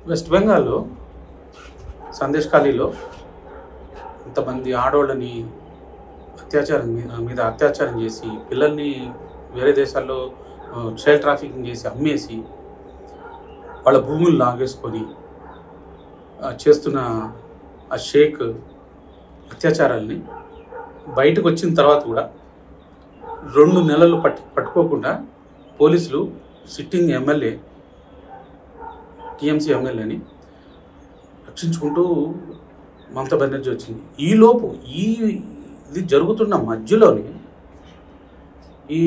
West బెంగాల్లో సందేశ్ ఖాళీలో ఇంతమంది ఆడవాళ్ళని అత్యాచారం చేసి పిల్లల్ని వేరే దేశాల్లో చైల్డ్ ట్రాఫికింగ్ చేసి అమ్మేసి వాళ్ళ భూములు లాగేసుకొని చేస్తున్న ఆ షేక్ అత్యాచారాలని బయటకు వచ్చిన తర్వాత కూడా 2 నెలలు పట్టుకోకుండా పోలీసులు సిట్టింగ్ ఎమ్మెల్యే టీఎంసీ ఎమ్మెల్యేని రక్షించుకుంటూ మమతా బెనర్జీ వచ్చింది. ఈలోపు ఇది జరుగుతున్న మధ్యలోనే ఈ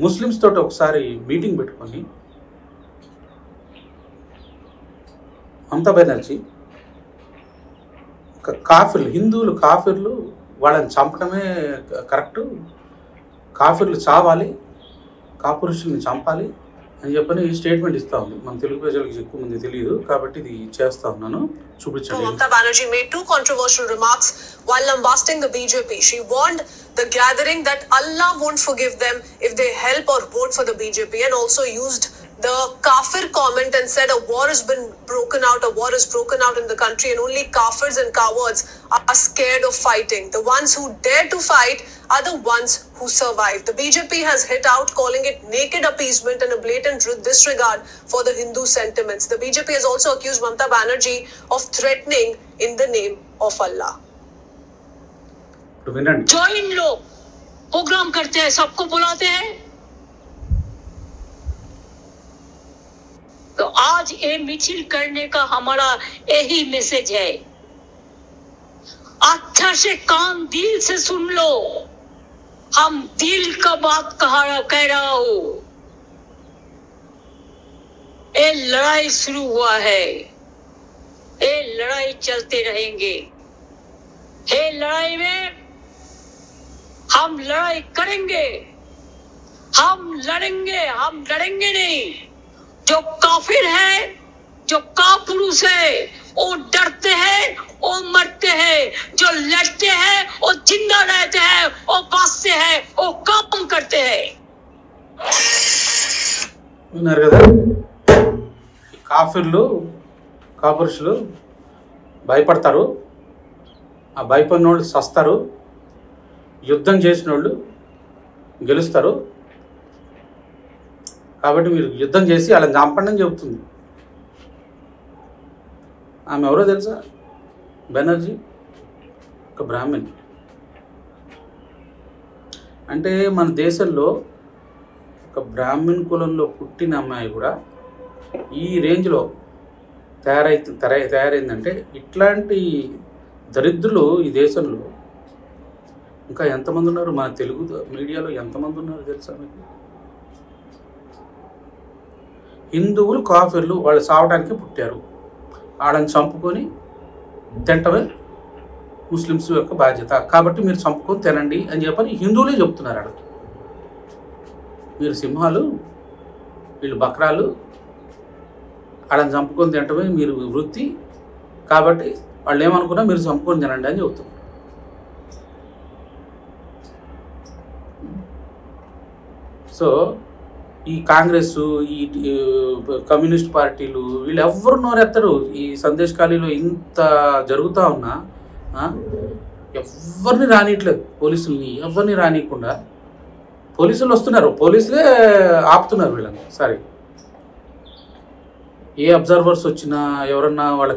ముస్లిమ్స్ తోటి ఒకసారి మీటింగ్ పెట్టుకొని మమతా బెనర్జీ హిందువులు కాఫిర్లు వాళ్ళని చంపడమే కరెక్టు, కాఫిర్లు చావాలి, కాపురుషుల్ని చంపాలి అని చెప్పని స్టేట్మెంట్ ఇస్తా ఉంది. మన తెలుగు ప్రజలకు ఎక్కువ మంది తెలియదు కాబట్టి ఇది చేస్తా ఉన్నాను, చూపించండి. Mamata Banerjee made 2 controversial remarks while lambasting the BJP. She warned the gathering that Allah won't forgive them if they help or vote for the BJP, and also used the kafir comment and said a war is broken out in the country and only kafirs and cowards are scared of fighting. The ones who dare to fight are the ones who survive. The BJP has hit out, calling it naked appeasement and a blatant disregard for the Hindu sentiments. The BJP has also accused Mamata Banerjee of threatening in the name of Allah. जो इन लोग programme करते हैं सबको बुलाते हैं, तो आज ये मिছিল करने का हमारा यही मैसेज है। अच्छा से कान दिल से सुन लो, हम दिल का बात कह रहा हूं। ये लड़ाई शुरू हुआ है, ये लड़ाई चलते रहेंगे। ये लड़ाई में हम लड़ाई करेंगे, हम लड़ेंगे नहीं। जो काफिर है, जो कापुरुष है, वो डरते हैं, वो मरते हैं। जो लड़ते हैं, वो जिंदा रहते हैं, वो बाँचते हैं, वो काम करते हैं। విన్నారు కదా, కాఫిర్లు కాపురుషులు భయపడతారు, ఆ భయపడిన వాళ్ళు సస్తారు, యుద్ధం చేసిన వాళ్ళు గెలుస్తారు. కాబట్టి మీరు యుద్ధం చేసి వాళ్ళని చంపండి అని చెబుతుంది. ఆమె ఎవరో తెలుసా? బెనర్జీ ఒక బ్రాహ్మణ్. అంటే మన దేశంలో ఒక బ్రాహ్మణ్ కులంలో పుట్టిన అమ్మాయి కూడా ఈ రేంజ్లో తయారైందంటే ఇట్లాంటి దరిద్రులు ఈ దేశంలో ఇంకా ఎంతమంది ఉన్నారు? మన తెలుగు మీడియాలో ఎంతమంది ఉన్నారు తెలుసా మీకు? హిందువులు కాఫిర్లు వాళ్ళు సావడానికి పుట్టారు, వాళ్ళని చంపుకొని తింటమే ముస్లిమ్స్ యొక్క బాధ్యత, కాబట్టి మీరు చంపుకొని తినండి అని చెప్పని హిందువులే చెప్తున్నారు. వాళ్ళకి మీరు సింహాలు, వీళ్ళు బక్రాలు, వాళ్ళని చంపుకొని తింటమే మీరు వృత్తి, కాబట్టి వాళ్ళు ఏమనుకున్నా మీరు చంపుకొని తినండి అని చెబుతున్నారు. సో ఈ కాంగ్రెస్, ఈ కమ్యూనిస్ట్ పార్టీలు వీళ్ళు ఎవరు నోరెత్తరు. ఈ సందేశ్ ఖాళీలో ఇంత జరుగుతూ ఉన్నా ఎవరిని రానియట్లేదు, ఎవరిని రానియకుండా పోలీసులు వస్తున్నారు, పోలీసులే ఆపుతున్నారు వీళ్ళని. సరే, ఏ అబ్జర్వర్స్ వచ్చినా, ఎవరన్నా వాళ్ళ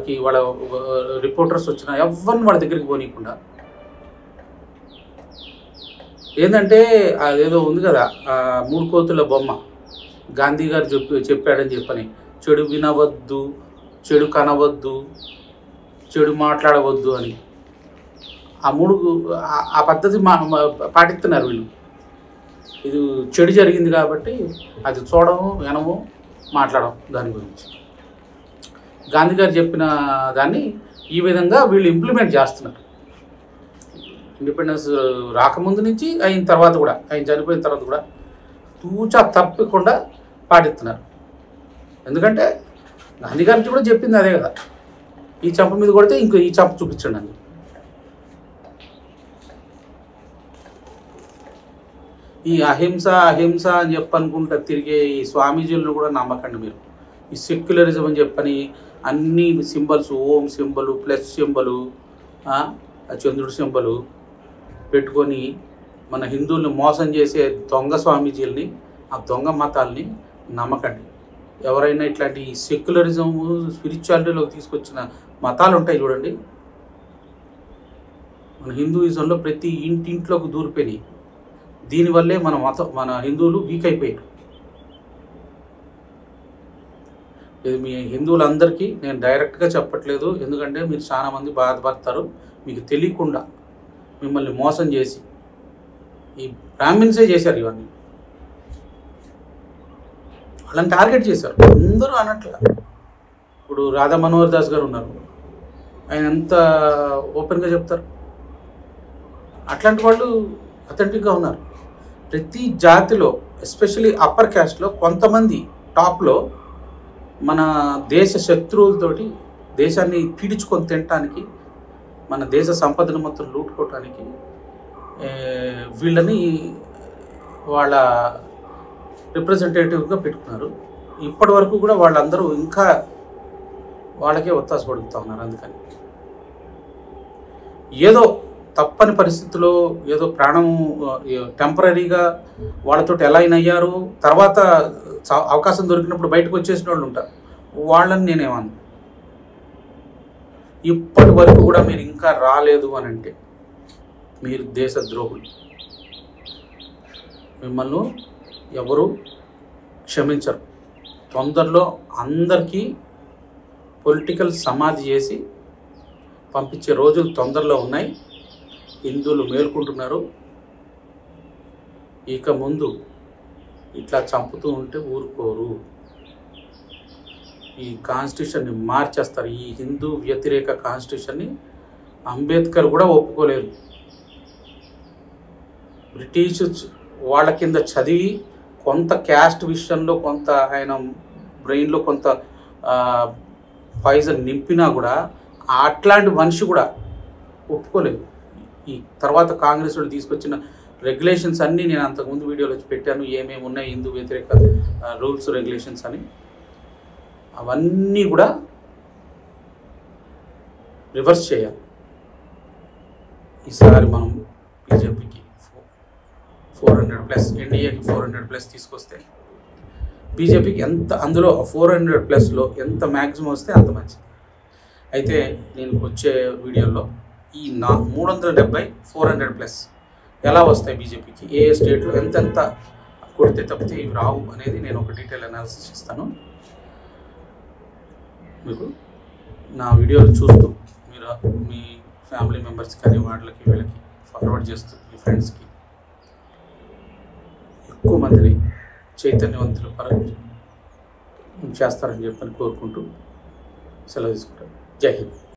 రిపోర్టర్స్ వచ్చినా ఎవరిని వాళ్ళ దగ్గరికి పోనీయకుండా, ఏంటంటే అదేదో ఉంది కదా 3 కోతుల బొమ్మ, గాంధీ గారు చెప్పాడని చెప్పని, చెడు వినవద్దు, చెడు కనవద్దు, చెడు మాట్లాడవద్దు అని ఆ పద్ధతి పాటిస్తున్నారు వీళ్ళు. ఇది చెడు జరిగింది కాబట్టి అది చూడము, వినము, మాట్లాడడం దాని గురించి. గాంధీ గారు చెప్పిన దాన్ని ఈ విధంగా వీళ్ళు ఇంప్లిమెంట్ చేస్తున్నారు. ఇండిపెండెన్స్ రాకముందు నుంచి అయిన తర్వాత కూడా, ఆయన చనిపోయిన తర్వాత కూడా తూచా తప్పకుండా పాటిస్తున్నారు. ఎందుకంటే గాంధీ గారికి కూడా చెప్పింది అదే కదా, ఈ చంప మీద కొడితే ఇంకో ఈ చంప చూపించండి అని. ఈ అహింస అని చెప్పనుకుంటా తిరిగే ఈ స్వామీజీలను కూడా నమ్మకండి మీరు. ఈ సెక్యులరిజం అని చెప్పని అన్ని సింబల్స్, ఓం సింబలు, ప్లస్ సింబలు, చంద్రుడి సింబలు పెట్టుకొని మన హిందువుల్ని మోసం చేసే దొంగ స్వామీజీలని, ఆ దొంగ మతాల్ని నమ్మకండి. ఎవరైనా ఇట్లాంటి సెక్యులరిజం, స్పిరిచువాలిటీలోకి తీసుకొచ్చిన మతాలు ఉంటాయి చూడండి, మన హిందూయిజంలో ప్రతి ఇంటింట్లోకి దూరిపోయినాయి. దీనివల్లే మన హిందువులు వీక్ అయిపోయారు. ఇది మీ హిందువులందరికీ నేను డైరెక్ట్గా చెప్పట్లేదు, ఎందుకంటే మీరు చాలామంది బాధపడతారు. మీకు తెలియకుండా మిమ్మల్ని మోసం చేసి ఈ బ్రాహ్మిన్సే చేశారు ఇవన్నీ. వాళ్ళని టార్గెట్ చేశారు. అందరూ అనట్ల. ఇప్పుడు రాధా మనోహర్ దాస్ గారు ఉన్నారు, ఆయన ఎంత ఓపెన్గా చెప్తారు. అట్లాంటి వాళ్ళు అథెంటిక్గా ఉన్నారు. ప్రతి జాతిలో ఎస్పెషలీ అప్పర్ క్యాస్ట్లో కొంతమంది టాప్లో మన దేశ శత్రువులతోటి దేశాన్ని పీడించుకొని తినటానికి, మన దేశ సంపదను మొత్తం లూటుకోవటానికి వీళ్ళని వాళ్ళ రిప్రజెంటేటివ్గా పెట్టుకున్నారు. ఇప్పటి వరకు కూడా వాళ్ళందరూ ఇంకా వాళ్ళకే ఒత్తాస పడుగుతూ ఉన్నారు. అందుకని ఏదో తప్పని పరిస్థితుల్లో ఏదో ప్రాణం టెంపరీగా వాళ్ళతో ఎలా అయినయ్యారు, తర్వాత అవకాశం దొరికినప్పుడు బయటకు వచ్చేసిన వాళ్ళు ఉంటారు. వాళ్ళని నేనేమన్నా, ఇప్పటి వరకు కూడా మీరు ఇంకా రాలేదు అని అంటే మీరు దేశద్రోహులు. మిమ్మల్ని ఎవరు క్షమించరు. తొందరలో అందరికీ పొలిటికల్ సమాధి చేసి పంపించే రోజులు తొందరలో ఉన్నాయి. హిందువులు మేల్కుంటున్నారు. ఇక ముందు ఇట్లా చంపుతూ ఉంటే ఊరుకోరు. ఈ కాన్స్టిట్యూషన్ని మార్చేస్తారు. ఈ హిందూ వ్యతిరేక కాన్స్టిట్యూషన్ని అంబేద్కర్ కూడా ఒప్పుకోలేదు. బ్రిటిష్ వాళ్ళ కింద చదివి కొంత క్యాస్ట్ విషయంలో కొంత ఆయన బ్రెయిన్లో కొంత పాయిజన్ నింపినా కూడా అట్లాంటి మనిషి కూడా ఒప్పుకోలేదు. ఈ తర్వాత కాంగ్రెస్ వాళ్ళు తీసుకొచ్చిన రెగ్యులేషన్స్ అన్నీ నేను అంతకుముందు వీడియోలో పెట్టాను, ఏమేమి ఉన్నాయి హిందూ వ్యతిరేక రూల్స్ రెగ్యులేషన్స్ అని. అవన్నీ కూడా రివర్స్ చేయాలి. ఈసారి మనం బీజేపీకి 400+, ఎన్డీఏకి 400+ తీసుకొస్తే బీజేపీకి ఎంత, అందులో 400+లో ఎంత మ్యాక్సిమం వస్తే అంత మంచిది. అయితే నేను వచ్చే వీడియోలో ఈ 370, 400+ ఎలా వస్తాయి బీజేపీకి, ఏ స్టేట్లో ఎంతెంత కొడితే తప్పితే ఇవి రావు అనేది నేను ఒక డీటెయిల్ అనాలిసిస్ ఇస్తాను. మీకు నా వీడియోలు చూస్తూ మీరు మీ ఫ్యామిలీ మెంబర్స్ కానీ వాళ్ళకి వీళ్ళకి ఫార్వర్డ్ చేస్తూ మీ ఫ్రెండ్స్కి ఎక్కువ మందిని చైతన్యవంతులు చేస్తారని చెప్పని కోరుకుంటూ సెలవు తీసుకుంటాను. జై హింద్.